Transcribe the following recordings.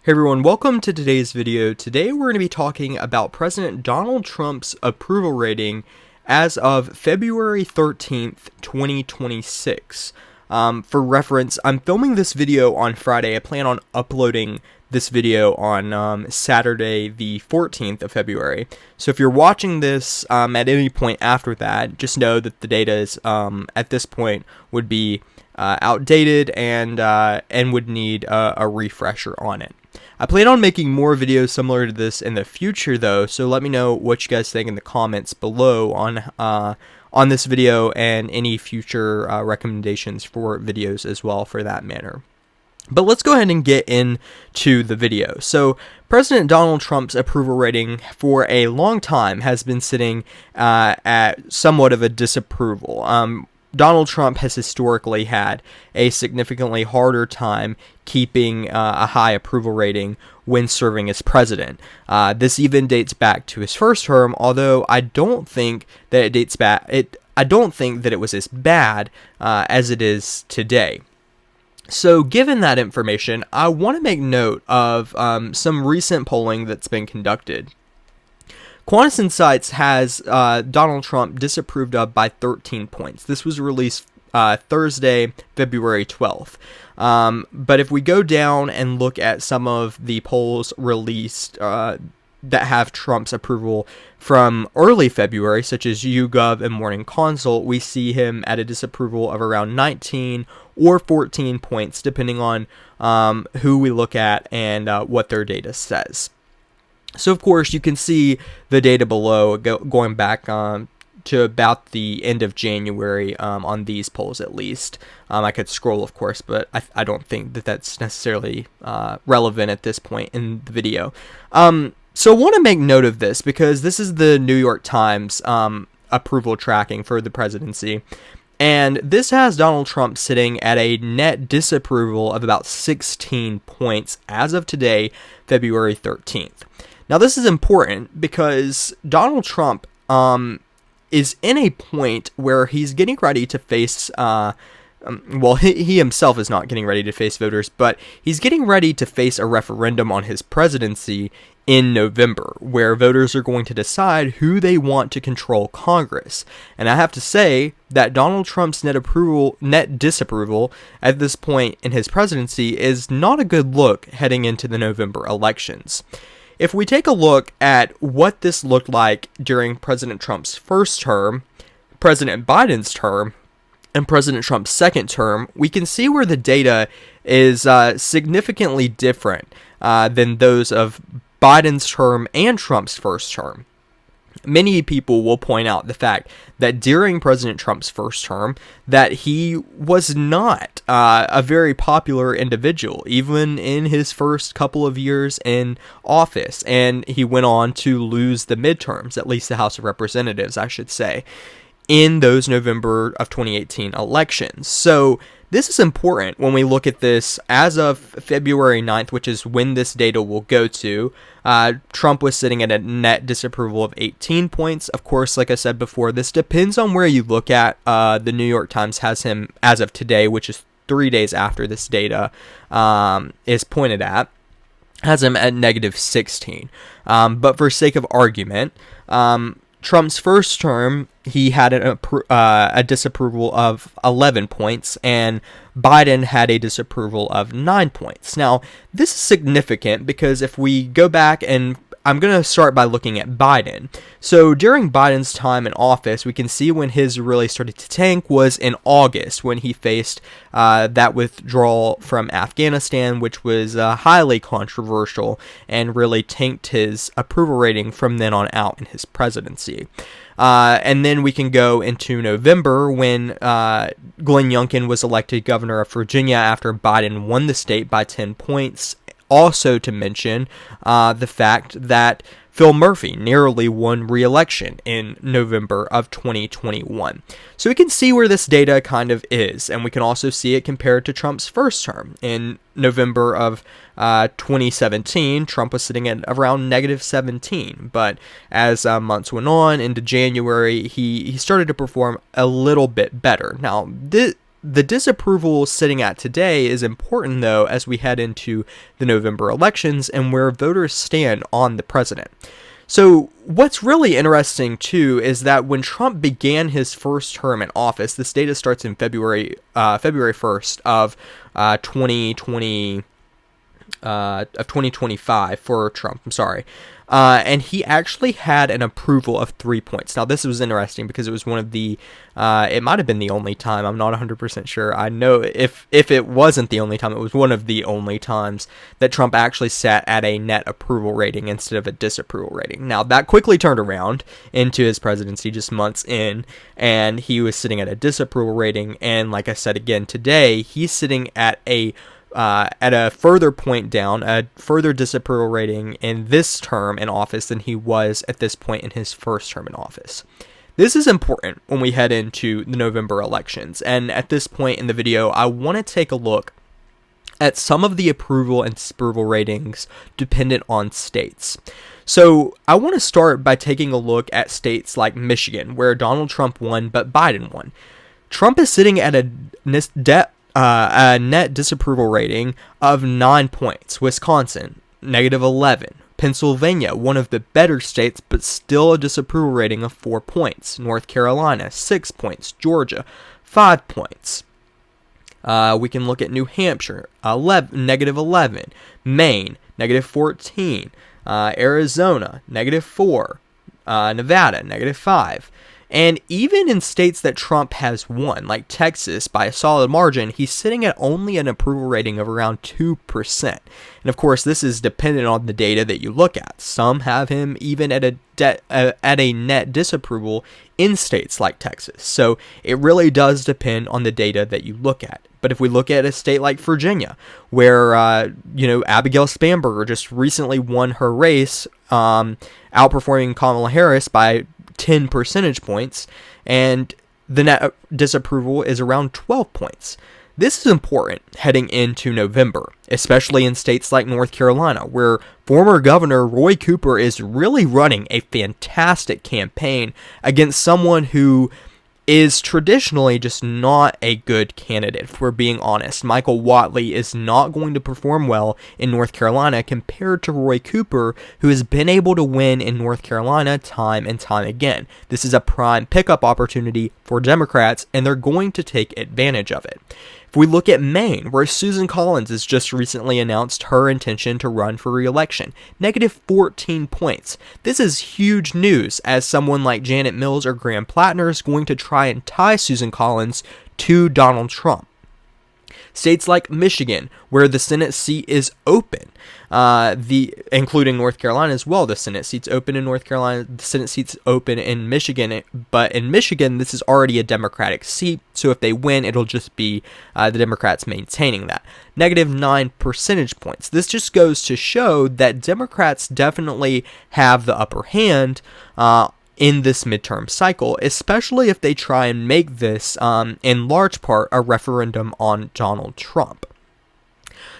Hey everyone, welcome to today's video. Today we're going to be talking about President Donald Trump's approval rating as of February 13th, 2026. For reference, I'm filming this video on Friday. I plan on uploading this video on Saturday the 14th of February. So if you're watching this at any point after that, just know that the data is at this point would be outdated and would need a refresher on it. I plan on making more videos similar to this in the future, though, so let me know what you guys think in the comments below on this video and any future recommendations for videos as well, for that matter. But let's go ahead and get into the video. So, President Donald Trump's approval rating for a long time has been sitting at somewhat of a disapproval. Donald Trump has historically had a significantly harder time keeping a high approval rating when serving as president. This even dates back to his first term, although I don't think that it dates back. I don't think that it was as bad as it is today. So, given that information, I want to make note of some recent polling that's been conducted. Quantus Insights has Donald Trump disapproved of by 13 points. This was released Thursday, February 12th. But if we go down and look at some of the polls released that have Trump's approval from early February, such as YouGov and Morning Consult, we see him at a disapproval of around 19 or 14 points, depending on who we look at and what their data says. So, of course, you can see the data below going back to about the end of January on these polls, at least. I could scroll, of course, but I don't think that that's necessarily relevant at this point in the video. So I want to make note of this because this is the New York Times approval tracking for the presidency. And this has Donald Trump sitting at a net disapproval of about 16 points as of today, February 13th. Now, this is important because Donald Trump is in a point where he's getting ready to face, he himself is not getting ready to face voters, but he's getting ready to face a referendum on his presidency in November, where voters are going to decide who they want to control Congress. And I have to say that Donald Trump's net disapproval at this point in his presidency is not a good look heading into the November elections. If we take a look at what this looked like during President Trump's first term, President Biden's term, and President Trump's second term, we can see where the data is significantly different than those of Biden's term and Trump's first term. Many people will point out the fact that during President Trump's first term, that he was not a very popular individual, even in his first couple of years in office. And he went on to lose the midterms, at least the House of Representatives, I should say, in those November of 2018 elections. So this is important when we look at this as of February 9th, which is when this data will go to. Trump was sitting at a net disapproval of 18 points. Of course, like I said before, this depends on where you look at. The New York Times has him, as of today, which is 3 days after this data is pointed at, has him at negative 16. But for sake of argument, Trump's first term, he had a disapproval of 11 points, and Biden had a disapproval of 9 points. Now, this is significant because if we go back, and I'm going to start by looking at Biden. So during Biden's time in office, we can see when his really started to tank was in August, when he faced that withdrawal from Afghanistan, which was highly controversial and really tanked his approval rating from then on out in his presidency. And then we can go into November when Glenn Youngkin was elected governor of Virginia after Biden won the state by 10 points. Also to mention the fact that Phil Murphy narrowly won re-election in November of 2021. So we can see where this data kind of is, and we can also see it compared to Trump's first term. In November of 2017, Trump was sitting at around negative 17, but as months went on into January, he started to perform a little bit better. Now, the disapproval sitting at today is important, though, as we head into the November elections and where voters stand on the president. So what's really interesting, too, is that when Trump began his first term in office, this data starts in February 1st of 2025 for Trump, and he actually had an approval of 3 points. Now, this was interesting because it was one of the, it might have been the only time, I'm not 100% sure. I know if it wasn't the only time, it was one of the only times that Trump actually sat at a net approval rating instead of a disapproval rating. Now, that quickly turned around into his presidency just months in, and he was sitting at a disapproval rating, and like I said again today, he's sitting at a further point down, a further disapproval rating in this term in office than he was at this point in his first term in office. This is important when we head into the November elections, and at this point in the video, I want to take a look at some of the approval and disapproval ratings dependent on states. So I want to start by taking a look at states like Michigan, where Donald Trump won but Biden won. Trump is sitting at a net disapproval rating of 9 points. Wisconsin, -11. Pennsylvania, one of the better states, but still a disapproval rating of 4 points. North Carolina, 6 points. Georgia, 5 points. We can look at New Hampshire, -11. Maine, -14. Arizona, -4. Nevada, -5. And even in states that Trump has won, like Texas, by a solid margin, he's sitting at only an approval rating of around 2%. And of course, this is dependent on the data that you look at. Some have him even at a net disapproval in states like Texas. So it really does depend on the data that you look at. But if we look at a state like Virginia, where Abigail Spanberger just recently won her race, outperforming Kamala Harris by 10 percentage points, and the net disapproval is around 12 points. This is important heading into November, especially in states like North Carolina, where former Governor Roy Cooper is really running a fantastic campaign against someone who is traditionally just not a good candidate, if we're being honest. Michael Whatley is not going to perform well in North Carolina compared to Roy Cooper, who has been able to win in North Carolina time and time again. This is a prime pickup opportunity for Democrats, and they're going to take advantage of it. If we look at Maine, where Susan Collins has just recently announced her intention to run for re-election, -14 points. This is huge news, as someone like Janet Mills or Graham Plattner is going to try and tie Susan Collins to Donald Trump. States like Michigan, where the Senate seat is open, including North Carolina as well. The Senate seat's open in North Carolina. The Senate seat's open in Michigan, but in Michigan, this is already a Democratic seat. So if they win, it'll just be the Democrats maintaining that. -9 percentage points. This just goes to show that Democrats definitely have the upper hand in this midterm cycle, especially if they try and make this, in large part, a referendum on Donald Trump.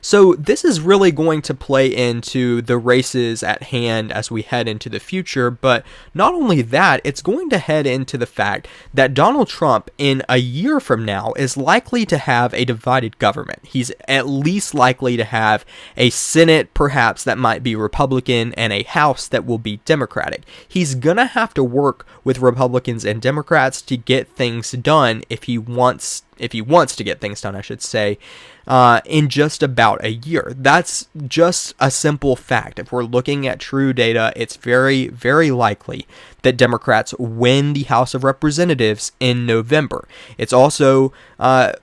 So this is really going to play into the races at hand as we head into the future, but not only that, it's going to head into the fact that Donald Trump in a year from now is likely to have a divided government. He's at least likely to have a Senate perhaps that might be Republican and a House that will be Democratic. He's gonna have to work with Republicans and Democrats to get things done if he wants to get things done, I should say, in just about a year. That's just a simple fact. If we're looking at true data, it's very, very likely that Democrats win the House of Representatives in November. It's also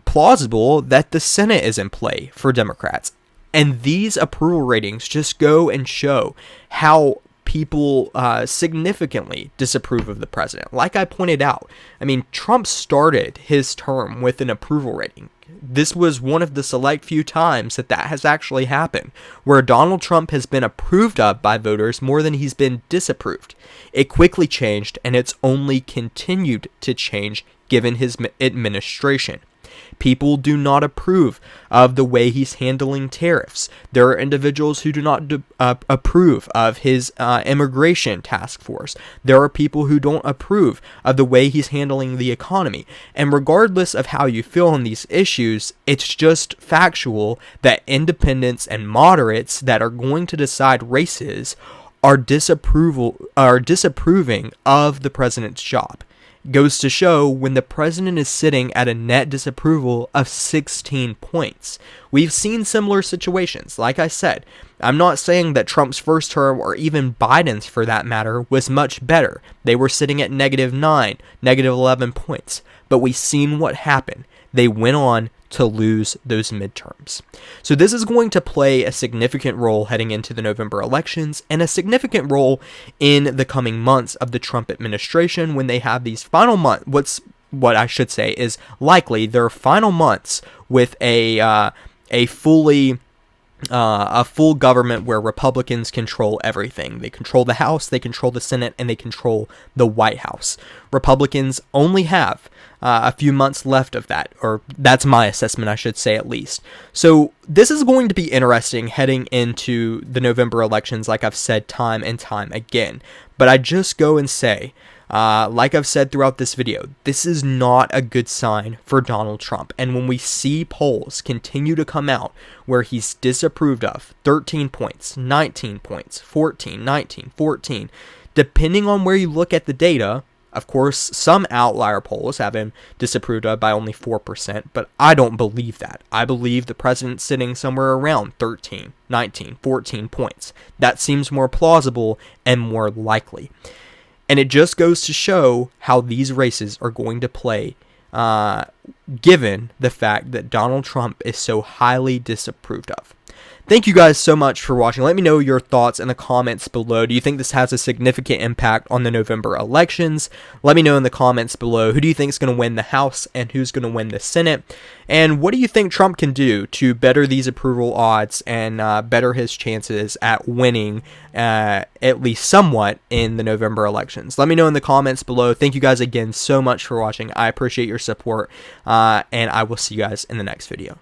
plausible that the Senate is in play for Democrats. And these approval ratings just go and show how people significantly disapprove of the president. Like I pointed out, I mean, Trump started his term with an approval rating. This was one of the select few times that has actually happened, where Donald Trump has been approved of by voters more than he's been disapproved. It quickly changed, and it's only continued to change given his administration. People do not approve of the way he's handling tariffs. There are individuals who do not approve of his immigration task force. There are people who don't approve of the way he's handling the economy. And regardless of how you feel on these issues, it's just factual that independents and moderates that are going to decide races are disapproving of the president's job. Goes to show when the president is sitting at a net disapproval of 16 points. We've seen similar situations. Like I said, I'm not saying that Trump's first term, or even Biden's for that matter, was much better. They were sitting at -9, -11 points. But we've seen what happened. They went on to lose those midterms. So this is going to play a significant role heading into the November elections, and a significant role in the coming months of the Trump administration when they have these final months. What I should say is likely their final months with a full government where Republicans control everything. They control the House, they control the Senate, and they control the White House. Republicans only have a few months left of that, or that's my assessment, I should say, at least. So this is going to be interesting heading into the November elections, like I've said time and time again. But I just go and say, like I've said throughout this video, this is not a good sign for Donald Trump. And when we see polls continue to come out where he's disapproved of 13 points, 19 points, 14, 19, 14, depending on where you look at the data, of course, some outlier polls have him disapproved of by only 4%, but I don't believe that. I believe the president's sitting somewhere around 13, 19, 14 points. That seems more plausible and more likely. And it just goes to show how these races are going to play, given the fact that Donald Trump is so highly disapproved of. Thank you guys so much for watching. Let me know your thoughts in the comments below. Do you think this has a significant impact on the November elections? Let me know in the comments below. Who do you think is going to win the House and who's going to win the Senate? And what do you think Trump can do to better these approval odds and better his chances at winning at least somewhat in the November elections? Let me know in the comments below. Thank you guys again so much for watching. I appreciate your support, and I will see you guys in the next video.